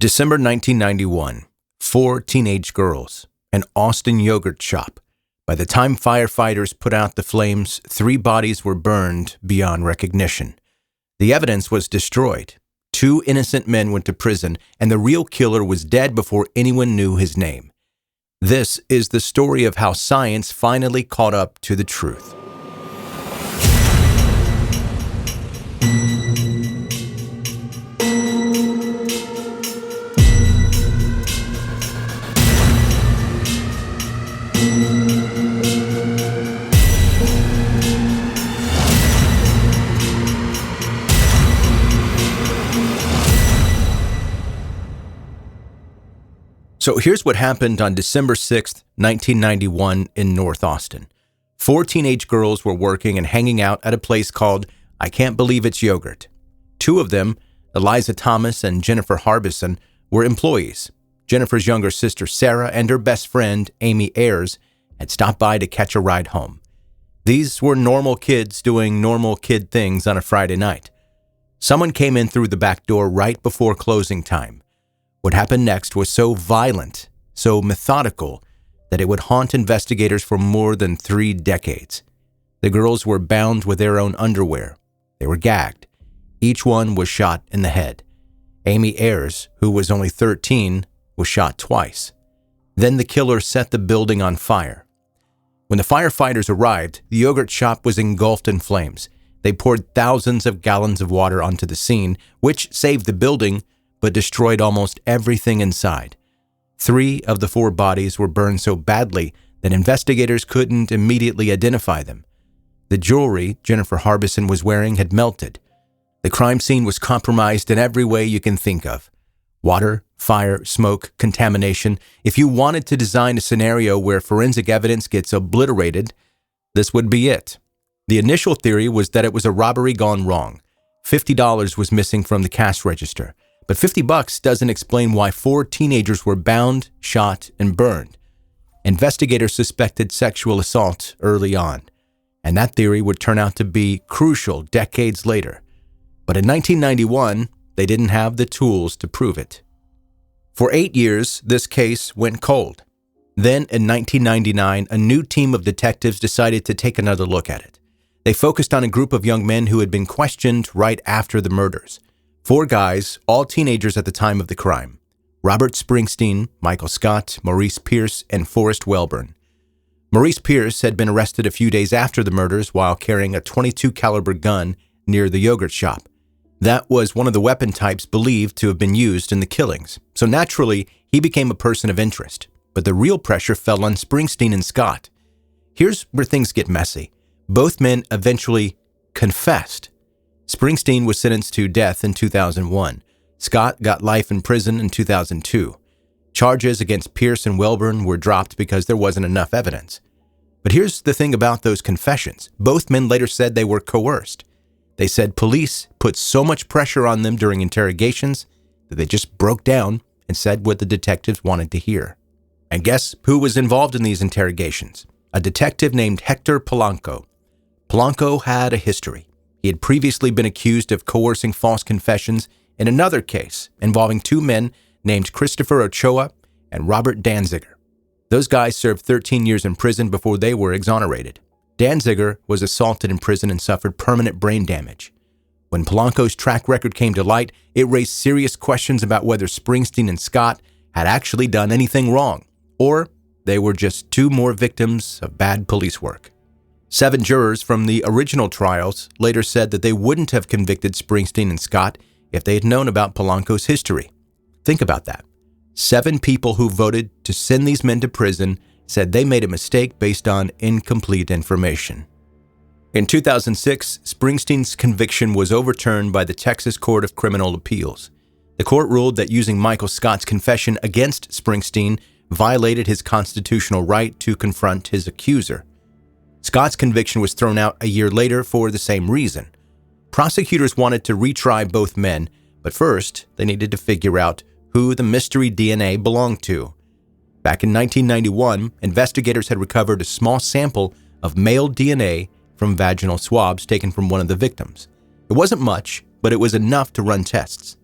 December 1991, 4 teenage girls, an Austin yogurt shop. By the time firefighters put out the flames, 3 bodies were burned beyond recognition. The evidence was destroyed. 2 innocent men went to prison, and the real killer was dead before anyone knew his name. This is the story of how science finally caught up to the truth. So here's what happened on December 6th, 1991 in North Austin. 4 teenage girls were working and hanging out at a place called I Can't Believe It's Yogurt. 2 of them, Eliza Thomas and Jennifer Harbison, were employees. Jennifer's younger sister Sarah and her best friend Amy Ayers had stopped by to catch a ride home. These were normal kids doing normal kid things on a Friday night. Someone came in through the back door right before closing time. What happened next was so violent, so methodical, that it would haunt investigators for more than 3 decades. The girls were bound with their own underwear. They were gagged. Each one was shot in the head. Amy Ayers, who was only 13, was shot twice. Then the killer set the building on fire. When the firefighters arrived, the yogurt shop was engulfed in flames. They poured thousands of gallons of water onto the scene, which saved the building, but destroyed almost everything inside. 3 of the 4 bodies were burned so badly that investigators couldn't immediately identify them. The jewelry Jennifer Harbison was wearing had melted. The crime scene was compromised in every way you can think of. Water, fire, smoke, contamination. If you wanted to design a scenario where forensic evidence gets obliterated, this would be it. The initial theory was that it was a robbery gone wrong. $50 was missing from the cash register. But $50 doesn't explain why 4 teenagers were bound, shot, and burned. Investigators suspected sexual assault early on, and that theory would turn out to be crucial decades later. But in 1991, they didn't have the tools to prove it. For 8 years, this case went cold. Then, in 1999, a new team of detectives decided to take another look at it. They focused on a group of young men who had been questioned right after the murders. 4 guys, all teenagers at the time of the crime. Robert Springsteen, Michael Scott, Maurice Pierce, and Forrest Welburn. Maurice Pierce had been arrested a few days after the murders while carrying a .22 caliber gun near the yogurt shop. That was one of the weapon types believed to have been used in the killings. So naturally, he became a person of interest. But the real pressure fell on Springsteen and Scott. Here's where things get messy. Both men eventually confessed. Springsteen was sentenced to death in 2001. Scott got life in prison in 2002. Charges against Pierce and Welburn were dropped because there wasn't enough evidence. But here's the thing about those confessions. Both men later said they were coerced. They said police put so much pressure on them during interrogations that they just broke down and said what the detectives wanted to hear. And guess who was involved in these interrogations? A detective named Hector Polanco. Polanco had a history. He had previously been accused of coercing false confessions in another case involving 2 men named Christopher Ochoa and Robert Danziger. Those guys served 13 years in prison before they were exonerated. Danziger was assaulted in prison and suffered permanent brain damage. When Polanco's track record came to light, it raised serious questions about whether Springsteen and Scott had actually done anything wrong, or they were just 2 more victims of bad police work. 7 jurors from the original trials later said that they wouldn't have convicted Springsteen and Scott if they had known about Polanco's history. Think about that. 7 people who voted to send these men to prison said they made a mistake based on incomplete information. In 2006, Springsteen's conviction was overturned by the Texas Court of Criminal Appeals. The court ruled that using Michael Scott's confession against Springsteen violated his constitutional right to confront his accuser. Scott's conviction was thrown out a year later for the same reason. Prosecutors wanted to retry both men, but first they needed to figure out who the mystery DNA belonged to. Back in 1991, investigators had recovered a small sample of male DNA from vaginal swabs taken from one of the victims. It wasn't much, but it was enough to run tests.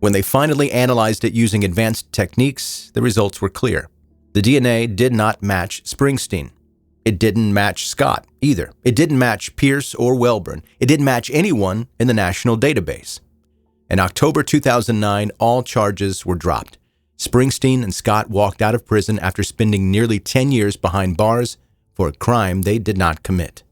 When they finally analyzed it using advanced techniques, the results were clear. The DNA did not match Springsteen. It didn't match Scott either. It didn't match Pierce or Welborn. It didn't match anyone in the national database. In October 2009, all charges were dropped. Springsteen and Scott walked out of prison after spending nearly 10 years behind bars for a crime they did not commit.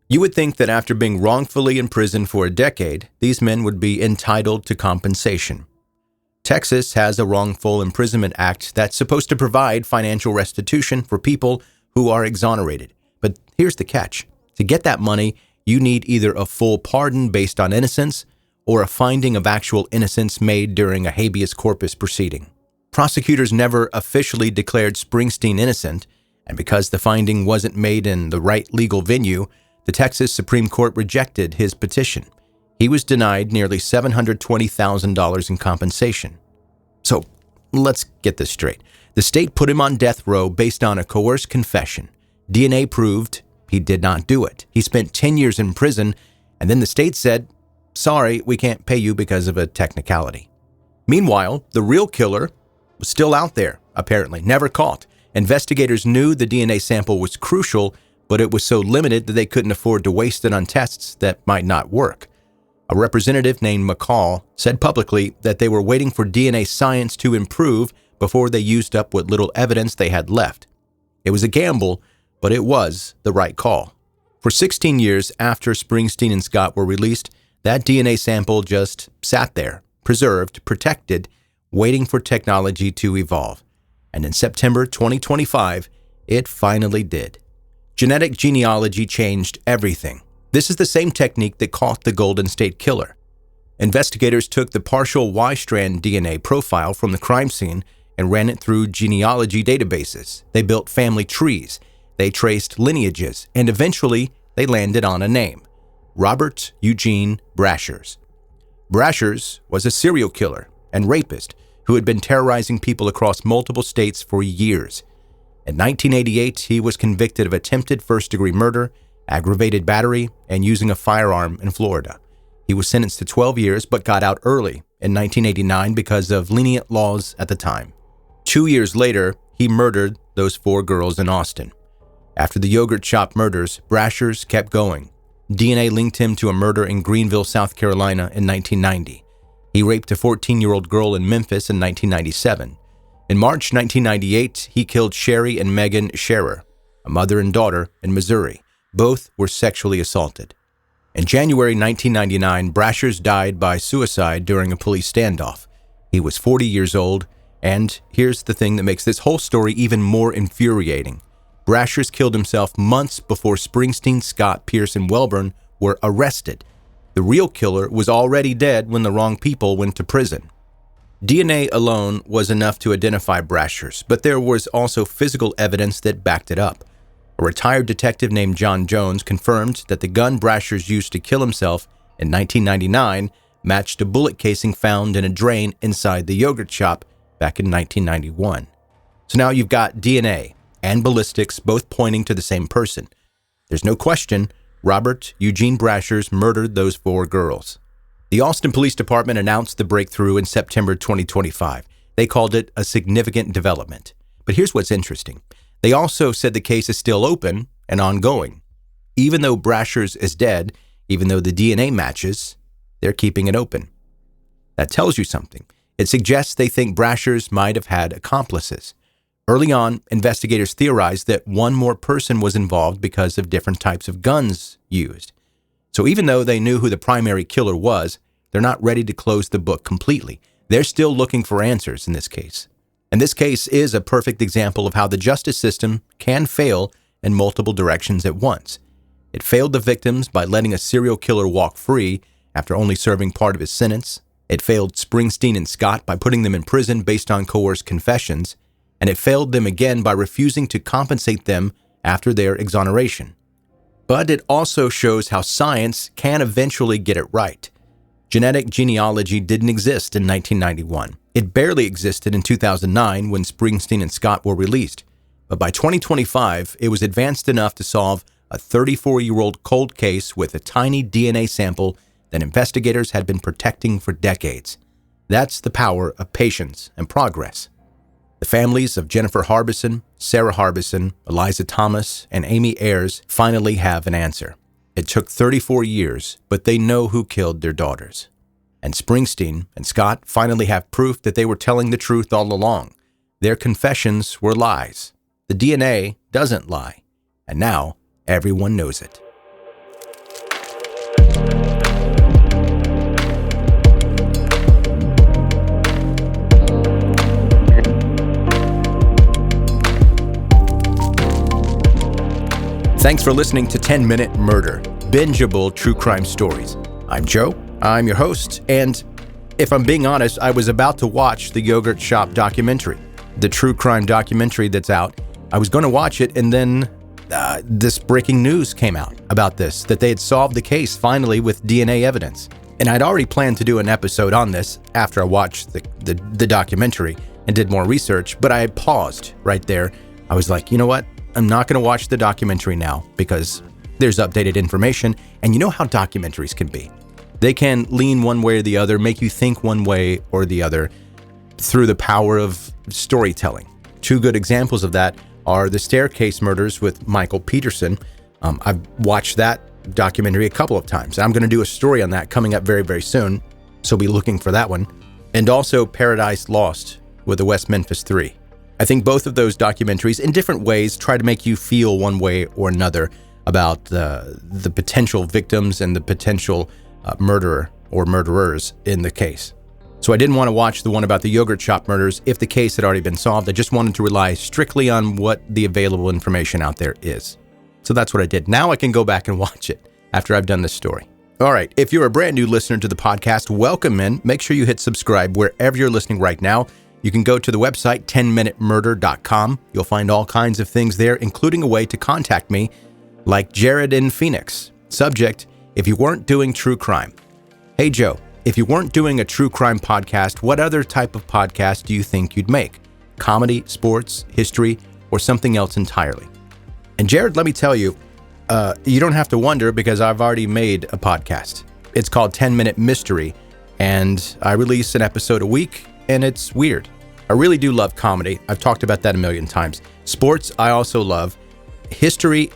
You would think that after being wrongfully imprisoned for a decade, these men would be entitled to compensation. Texas has a wrongful imprisonment act that's supposed to provide financial restitution for people who are exonerated. But here's the catch. To get that money, you need either a full pardon based on innocence or a finding of actual innocence made during a habeas corpus proceeding. Prosecutors never officially declared Springsteen innocent, and because the finding wasn't made in the right legal venue, the Texas Supreme Court rejected his petition. He was denied nearly $720,000 in compensation. So, let's get this straight. The state put him on death row based on a coerced confession. DNA proved he did not do it. He spent 10 years in prison, and then the state said, "Sorry, we can't pay you because of a technicality." Meanwhile, the real killer was still out there, apparently, never caught. Investigators knew the DNA sample was crucial, but it was so limited that they couldn't afford to waste it on tests that might not work. A representative named McCall said publicly that they were waiting for DNA science to improve before they used up what little evidence they had left. It was a gamble, but it was the right call. For 16 years after Springsteen and Scott were released, that DNA sample just sat there, preserved, protected, waiting for technology to evolve. And in September 2025, it finally did. Genetic genealogy changed everything. This is the same technique that caught the Golden State Killer. Investigators took the partial Y-strand DNA profile from the crime scene and ran it through genealogy databases. They built family trees, they traced lineages, and eventually they landed on a name: Robert Eugene Brashers. Brashers was a serial killer and rapist who had been terrorizing people across multiple states for years. In 1988, he was convicted of attempted first-degree murder, aggravated battery, and using a firearm in Florida. He was sentenced to 12 years but got out early in 1989 because of lenient laws at the time. 2 years later, he murdered those 4 girls in Austin. After the yogurt shop murders, Brashers kept going. DNA linked him to a murder in Greenville, South Carolina in 1990. He raped a 14-year-old girl in Memphis in 1997. In March 1998, he killed Sherry and Megan Scherer, a mother and daughter, in Missouri. Both were sexually assaulted. In January 1999, Brashers died by suicide during a police standoff. He was 40 years old, and here's the thing that makes this whole story even more infuriating. Brashers killed himself months before Springsteen, Scott, Pierce, and Welborn were arrested. The real killer was already dead when the wrong people went to prison. DNA alone was enough to identify Brashers, but there was also physical evidence that backed it up. A retired detective named John Jones confirmed that the gun Brashers used to kill himself in 1999 matched a bullet casing found in a drain inside the yogurt shop back in 1991. So now you've got DNA and ballistics both pointing to the same person. There's no question Robert Eugene Brashers murdered those 4 girls. The Austin Police Department announced the breakthrough in September 2025. They called it a significant development. But here's what's interesting. They also said the case is still open and ongoing. Even though Brashers is dead, even though the DNA matches, they're keeping it open. That tells you something. It suggests they think Brashers might have had accomplices. Early on, investigators theorized that one more person was involved because of different types of guns used. So even though they knew who the primary killer was, they're not ready to close the book completely. They're still looking for answers in this case. And this case is a perfect example of how the justice system can fail in multiple directions at once. It failed the victims by letting a serial killer walk free after only serving part of his sentence. It failed Springsteen and Scott by putting them in prison based on coerced confessions. And it failed them again by refusing to compensate them after their exoneration. But it also shows how science can eventually get it right. Genetic genealogy didn't exist in 1991. It barely existed in 2009 when Springsteen and Scott were released. But by 2025, it was advanced enough to solve a 34-year-old cold case with a tiny DNA sample that investigators had been protecting for decades. That's the power of patience and progress. The families of Jennifer Harbison, Sarah Harbison, Eliza Thomas, and Amy Ayers finally have an answer. It took 34 years, but they know who killed their daughters. And Springsteen and Scott finally have proof that they were telling the truth all along. Their confessions were lies. The DNA doesn't lie. And now everyone knows it. Thanks for listening to 10 Minute Murder, bingeable true crime stories. I'm Joe, I'm your host, and if I'm being honest, I was about to watch the Yogurt Shop documentary, the true crime documentary that's out. I was going to watch it, and then this breaking news came out about this, that they had solved the case finally with DNA evidence. And I'd already planned to do an episode on this after I watched the documentary and did more research, but I had paused right there. I was like, you know what? I'm not going to watch the documentary now because there's updated information, and you know how documentaries can be. They can lean one way or the other, make you think one way or the other through the power of storytelling. Two good examples of that are the Staircase Murders with Michael Peterson. I've watched that documentary a couple of times. I'm going to do a story on that coming up very, very soon, so be looking for that one. And also Paradise Lost with the West Memphis 3. I think both of those documentaries, in different ways, try to make you feel one way or another about the potential victims and the potential murderer or murderers in the case. So I didn't want to watch the one about the Yogurt Shop murders if the case had already been solved. I just wanted to rely strictly on what the available information out there is. So that's what I did. Now I can go back and watch it after I've done this story. All right, if you're a brand new listener to the podcast, welcome in. Make sure you hit subscribe wherever you're listening right now. You can go to the website, 10minutemurder.com. You'll find all kinds of things there, including a way to contact me, like Jared in Phoenix. Subject, if you weren't doing true crime. Hey, Joe, if you weren't doing a true crime podcast, what other type of podcast do you think you'd make? Comedy, sports, history, or something else entirely? And Jared, let me tell you, you don't have to wonder because I've already made a podcast. It's called 10 Minute Mystery, and I release an episode a week, and it's weird. I really do love comedy. I've talked about that a million times. Sports, I also love. History,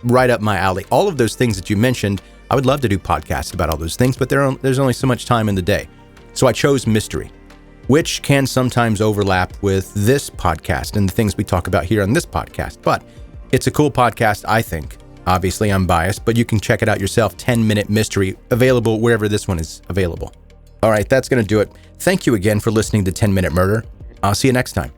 right up my alley. All of those things that you mentioned, I would love to do podcasts about all those things, but there's only so much time in the day. So I chose mystery, which can sometimes overlap with this podcast and the things we talk about here on this podcast. But it's a cool podcast, I think. Obviously, I'm biased, but you can check it out yourself. 10 Minute Mystery, available wherever this one is available. All right, that's going to do it. Thank you again for listening to 10 Minute Murder. I'll see you next time.